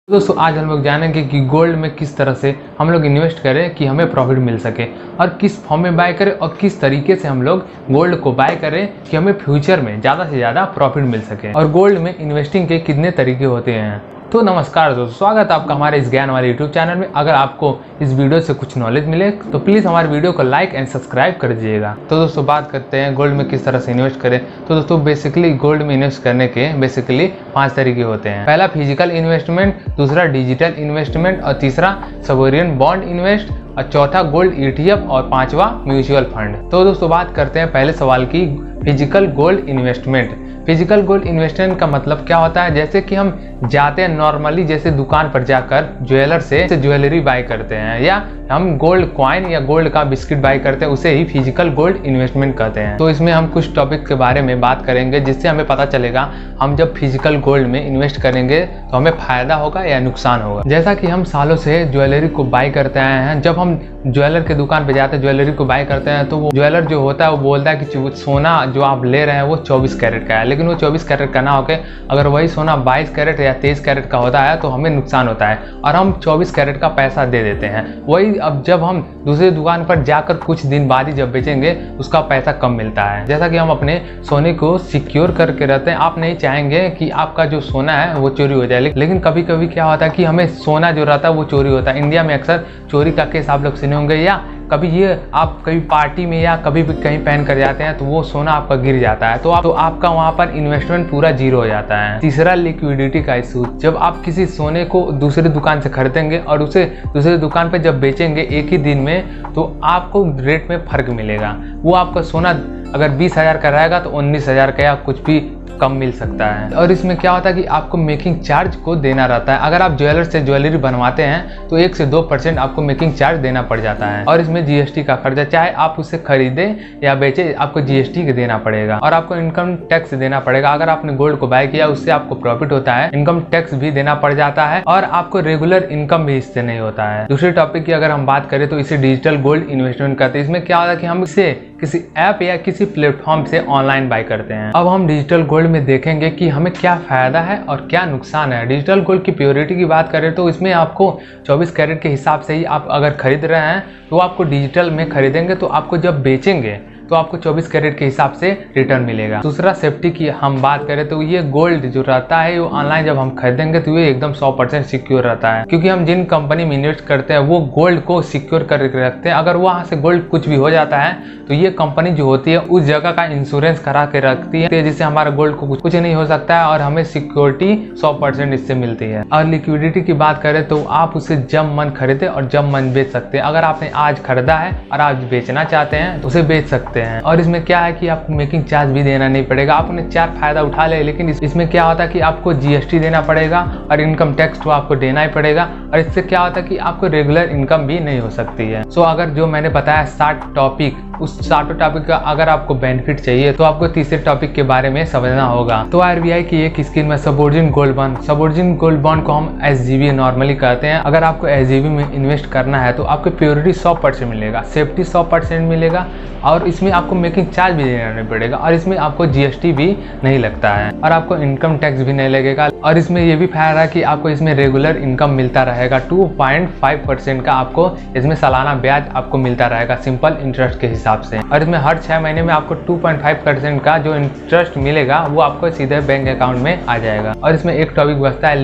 दोस्तों आज हम लोग जानेंगे कि गोल्ड में किस तरह से हम लोग इन्वेस्ट करें कि हमें प्रॉफिट मिल सके और किस फॉर्म में बाय करें और किस तरीके से हम लोग गोल्ड को बाय करें कि हमें फ्यूचर में ज़्यादा से ज़्यादा प्रॉफिट मिल सके। और गोल्ड में इन्वेस्टिंग के कितने तरीके होते हैं। तो नमस्कार दोस्तों, स्वागत है आपका हमारे इस ज्ञान वाले यूट्यूब चैनल में। अगर आपको इस वीडियो से कुछ नॉलेज मिले तो प्लीज़ हमारे वीडियो को लाइक एंड सब्सक्राइब कर दीजिएगा। तो दोस्तों बात करते हैं गोल्ड में किस तरह से इन्वेस्ट करें। तो दोस्तों बेसिकली गोल्ड में इन्वेस्ट करने के बेसिकली 5 तरीके होते हैं। पहला फिजिकल इन्वेस्टमेंट, दूसरा डिजिटल इन्वेस्टमेंट और तीसरा सॉवरेन बॉन्ड इन्वेस्ट और चौथा गोल्ड ETF और पांचवा म्यूचुअल फंड। तो दोस्तों बात करते हैं पहले सवाल की, physical gold investment. Physical gold investment का मतलब क्या होता है, जैसे कि हम जाते हैं नॉर्मली जैसे दुकान पर जाकर ज्वेलर से ज्वेलरी बाय करते हैं या हम गोल्ड कॉइन या गोल्ड का बिस्किट बाय करते हैं, उसे ही फिजिकल गोल्ड इन्वेस्टमेंट कहते हैं। तो इसमें हम कुछ टॉपिक के बारे में बात करेंगे जिससे हमें पता चलेगा हम जब फिजिकल गोल्ड में इन्वेस्ट करेंगे तो हमें फायदा होगा या नुकसान होगा। जैसा कि हम सालों से ज्वेलरी को बाय करते आए हैं, जब हम ज्वेलर के दुकान पे जाते हैं ज्वेलरी को बाय करते हैं तो वो ज्वेलर जो होता है वो बोलता है कि सोना जो आप ले रहे हैं वो 24 कैरेट का है, लेकिन वो 24 कैरेट का ना होकर अगर वही सोना 22 कैरेट या 23 कैरेट का होता है तो हमें नुकसान होता है और हम 24 कैरेट का पैसा दे देते हैं। वही अब जब हम दूसरी दुकान पर जाकर कुछ दिन बाद ही जब बेचेंगे उसका पैसा कम मिलता है। जैसा कि हम अपने सोने को सिक्योर करके रहते हैं, आप नहीं चाहेंगे कि आपका जो सोना है वो चोरी हो जाए, लेकिन कभी कभी क्या होता है कि हमें सोना जो रहता है वो चोरी होता है। इंडिया में अक्सर चोरी का केस आप लोग सुने होंगे, या कभी ये आप कभी पार्टी में या कभी भी कहीं पहन कर जाते हैं तो वो सोना आपका गिर जाता है तो आपका वहाँ पर इन्वेस्टमेंट पूरा जीरो हो जाता है। तीसरा लिक्विडिटी का इशू, जब आप किसी सोने को दूसरी दुकान से खरीदेंगे और उसे दूसरी दुकान पर जब बेचेंगे एक ही दिन में तो आपको रेट में फर्क मिलेगा। वो आपका सोना अगर 20,000 का रहेगा तो 19,000 का या कुछ भी कम मिल सकता है। और इसमें क्या होता है कि आपको मेकिंग चार्ज को देना रहता है। अगर आप ज्वेलर से ज्वेलरी बनवाते हैं तो 1 से 2% आपको मेकिंग चार्ज देना पड़ जाता है और इसमें GST का खर्चा, चाहे आप उसे खरीदे या बेचे आपको GST देना पड़ेगा और आपको इनकम टैक्स देना पड़ेगा। अगर आपने गोल्ड को बाय किया उससे आपको प्रॉफिट होता है, इनकम टैक्स भी देना पड़ जाता है और आपको रेगुलर इनकम भी इससे नहीं होता है। दूसरे टॉपिक की अगर हम बात करें तो इसे डिजिटल गोल्ड इन्वेस्टमेंट करते हैं। इसमें क्या होता है कि हम इसे किसी ऐप या किसी प्लेटफॉर्म से ऑनलाइन बाय करते हैं। अब हम डिजिटल गोल्ड में देखेंगे कि हमें क्या फायदा है और क्या नुकसान है। डिजिटल गोल्ड की प्योरिटी की बात करें तो इसमें आपको 24 कैरेट के हिसाब से ही आप अगर खरीद रहे हैं तो आपको डिजिटल में खरीदेंगे तो आपको जब बेचेंगे तो आपको 24 कैरेट के हिसाब से रिटर्न मिलेगा। दूसरा सेफ्टी की हम बात करें तो ये गोल्ड जो रहता है वो ऑनलाइन जब हम खरीदेंगे तो ये एकदम 100% सिक्योर रहता है, क्योंकि हम जिन कंपनी में इन्वेस्ट करते हैं वो गोल्ड को सिक्योर करके रखते हैं। अगर वहाँ से गोल्ड कुछ भी हो जाता है तो ये कंपनी जो होती है उस जगह का इंश्योरेंस करा के रखती है जिससे हमारा गोल्ड को कुछ नहीं हो सकता है और हमें सिक्योरिटी 100% इससे मिलती है। और लिक्विडिटी की बात करें तो आप उसे जब मन खरीदे और जब मन बेच सकते हैं। अगर आपने आज खरीदा है और आज बेचना चाहते हैं तो उसे बेच सकते हैं। और इसमें क्या है कि आपको मेकिंग चार्ज भी देना नहीं पड़ेगा। आपने 4 फायदा उठा ले, लेकिन इसमें क्या होता है कि आपको GST देना पड़ेगा और इनकम टैक्स तो आपको देना ही पड़ेगा और इससे क्या होता है कि आपको रेगुलर इनकम भी नहीं हो सकती है। सो अगर जो मैंने बताया 60 टॉपिक, उस 60 टॉपिक का अगर आपको बेनिफिट चाहिए तो आपको तीसरे टॉपिक के बारे में समझना होगा। तो RBI की एक स्कीम में sovereign gold bond, sovereign gold bond को हम SGB नॉर्मली कहते हैं। अगर आपको SGB में इन्वेस्ट करना है तो आपको प्योरिटी 100% मिलेगा, सेफ्टी 100% मिलेगा और इसमें आपको मेकिंग चार्ज भी देना नहीं पड़ेगा और इसमें आपको GST भी नहीं लगता है और आपको इनकम टैक्स भी नहीं लगेगा। और इसमें ये भी फायदा है कि आपको इसमें रेगुलर इनकम मिलता रहेगा। 2.5% का आपको इसमें सालाना ब्याज आपको मिलता रहेगा सिंपल इंटरेस्ट के हिसाब से। और इसमें हर 6 महीने में आपको 2.5% का जो इंटरेस्ट मिलेगा वो आपको सीधे बैंक अकाउंट में आ जाएगा। और इसमें एक टॉपिक बचता है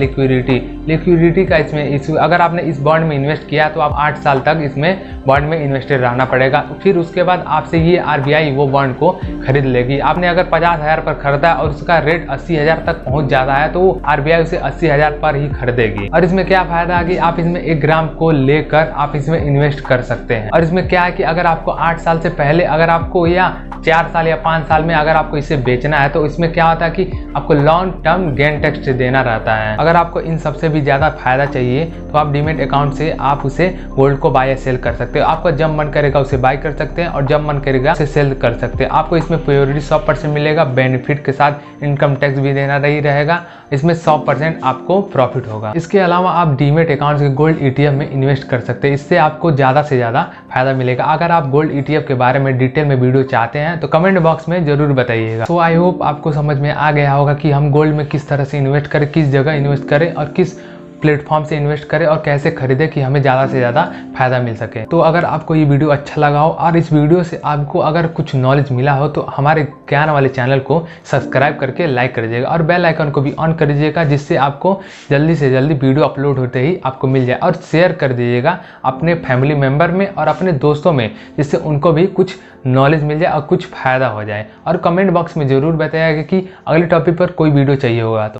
लिक्विडिटी का। इसमें इशू, अगर आपने इस बॉन्ड में इन्वेस्ट किया तो आप 8 साल तक इसमें बॉन्ड में इन्वेस्टेड रहना पड़ेगा। फिर उसके बाद आपसे ये RBI वो बॉन्ड को खरीद लेगी। आपने अगर 50,000 पर खरीदा है और उसका रेट 80,000 तक पहुंच जाता है तो RBI उसे 80,000 पर ही खरीदेगी। और इसमें क्या फायदा है कि आप इसमें 1 ग्राम को लेकर आप इसमें इन्वेस्ट कर सकते हैं। और इसमें क्या है कि अगर आपको 8 साल से पहले अगर आपको या 4 साल या 5 साल में अगर आपको इसे बेचना है तो इसमें क्या होता है कि आपको लॉन्ग टर्म गेन टैक्स देना रहता है। अगर आपको इन सबसे भी ज्यादा फायदा चाहिए तो आप डीमेट अकाउंट से आप उसे गोल्ड को बाय या सेल कर सकते हो। आपको जब मन करेगा उसे बाय कर सकते हैं और जब मन करेगा उसे सेल कर सकते हैं। आपको इसमें प्योरिटी 100% मिलेगा, बेनिफिट के साथ इनकम टैक्स भी देना नहीं रहेगा। इसमें 100% आपको प्रॉफिट होगा। इसके अलावा आप डीमेट अकाउंट से गोल्ड ETF में इन्वेस्ट कर सकते हैं, इससे आपको ज़्यादा से ज़्यादा फायदा मिलेगा। अगर आप गोल्ड ETF के बारे में डिटेल में वीडियो चाहते हैं तो कमेंट बॉक्स में जरूर बताइएगा। तो आई होप आपको समझ में आ गया होगा कि हम गोल्ड में किस तरह से इन्वेस्ट करें, किस जगह इन्वेस्ट करें और किस प्लेटफॉर्म से इन्वेस्ट करें और कैसे खरीदें कि हमें ज़्यादा से ज़्यादा फायदा मिल सके। तो अगर आपको ये वीडियो अच्छा लगा हो और इस वीडियो से आपको अगर कुछ नॉलेज मिला हो तो हमारे ज्ञान वाले चैनल को सब्सक्राइब करके लाइक कर दीजिएगा और बेल आइकन को भी ऑन कर दीजिएगा, जिससे आपको जल्दी से जल्दी वीडियो अपलोड होते ही आपको मिल जाए। और शेयर कर दीजिएगा अपने फैमिली मेम्बर में और अपने दोस्तों में, जिससे उनको भी कुछ नॉलेज मिल जाए और कुछ फ़ायदा हो जाए। और कमेंट बॉक्स में ज़रूर बताइएगा कि अगले टॉपिक पर कोई वीडियो चाहिए होगा तो।